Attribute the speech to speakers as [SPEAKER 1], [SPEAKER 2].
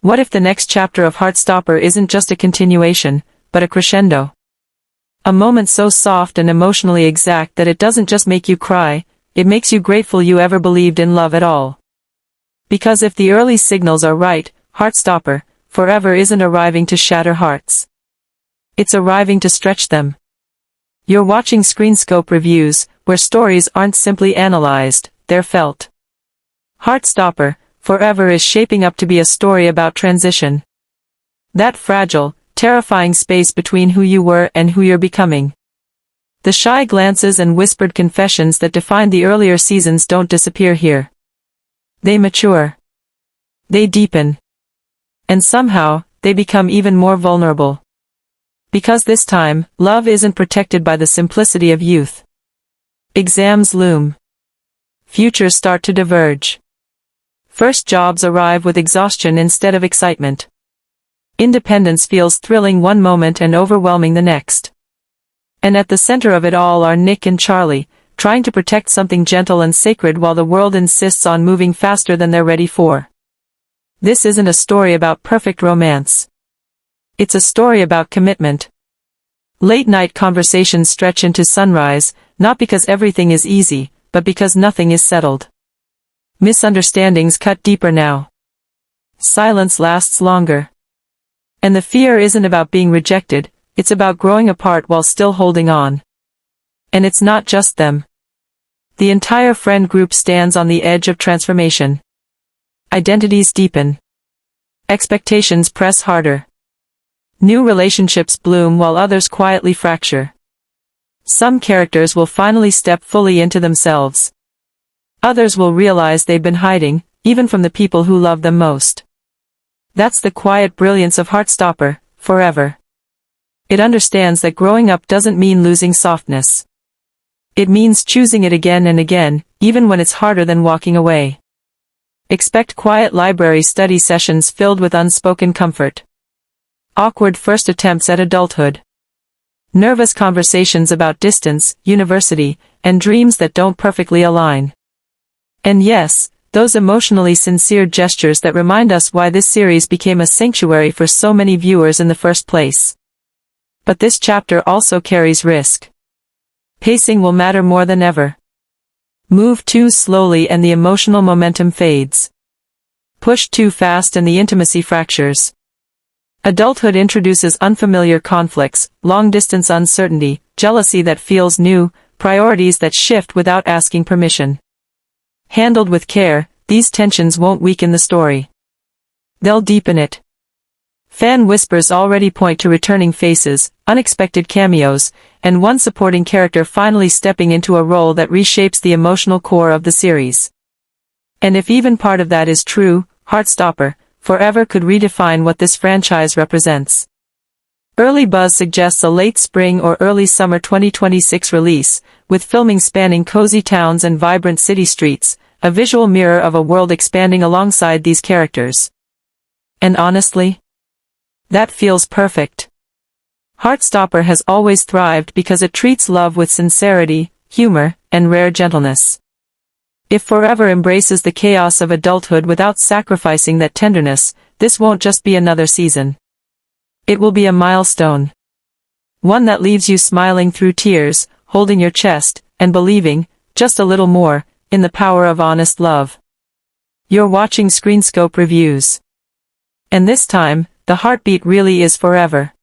[SPEAKER 1] What if the next chapter of Heartstopper isn't just a continuation, but a crescendo? A moment so soft and emotionally exact that it doesn't just make you cry, it makes you grateful you ever believed in love at all. Because if the early signals are right, Heartstopper, forever isn't arriving to shatter hearts. It's arriving to stretch them. You're watching Screenscope reviews, where stories aren't simply analyzed, they're felt. Heartstopper, forever is shaping up to be a story about transition. That fragile, terrifying space between who you were and who you're becoming. The shy glances and whispered confessions that defined the earlier seasons don't disappear here. They mature. They deepen. And somehow, they become even more vulnerable. Because this time, love isn't protected by the simplicity of youth. Exams loom. Futures start to diverge. First jobs arrive with exhaustion instead of excitement. Independence feels thrilling one moment and overwhelming the next. And at the center of it all are Nick and Charlie, trying to protect something gentle and sacred while the world insists on moving faster than they're ready for. This isn't a story about perfect romance. It's a story about commitment. Late-night conversations stretch into sunrise, not because everything is easy, but because nothing is settled. Misunderstandings cut deeper now. Silence lasts longer. And the fear isn't about being rejected, it's about growing apart while still holding on. And it's not just them. The entire friend group stands on the edge of transformation. Identities deepen. Expectations press harder. New relationships bloom while others quietly fracture. Some characters will finally step fully into themselves. Others will realize they've been hiding, even from the people who love them most. That's the quiet brilliance of Heartstopper, forever. It understands that growing up doesn't mean losing softness. It means choosing it again and again, even when it's harder than walking away. Expect quiet library study sessions filled with unspoken comfort. Awkward first attempts at adulthood. Nervous conversations about distance, university, and dreams that don't perfectly align. And yes, those emotionally sincere gestures that remind us why this series became a sanctuary for so many viewers in the first place. But this chapter also carries risk. Pacing will matter more than ever. Move too slowly and the emotional momentum fades. Push too fast and the intimacy fractures. Adulthood introduces unfamiliar conflicts, long-distance uncertainty, jealousy that feels new, priorities that shift without asking permission. Handled with care, these tensions won't weaken the story. They'll deepen it. Fan whispers already point to returning faces, unexpected cameos, and one supporting character finally stepping into a role that reshapes the emotional core of the series. And if even part of that is true, Heartstopper, forever could redefine what this franchise represents. Early buzz suggests a late spring or early summer 2026 release, with filming spanning cozy towns and vibrant city streets, a visual mirror of a world expanding alongside these characters. And honestly, that feels perfect. Heartstopper has always thrived because it treats love with sincerity, humor, and rare gentleness. If Forever embraces the chaos of adulthood without sacrificing that tenderness, this won't just be another season. It will be a milestone. One that leaves you smiling through tears, holding your chest, and believing, just a little more, in the power of honest love. You're watching Screenscope Reviews. And this time, the heartbeat really is forever.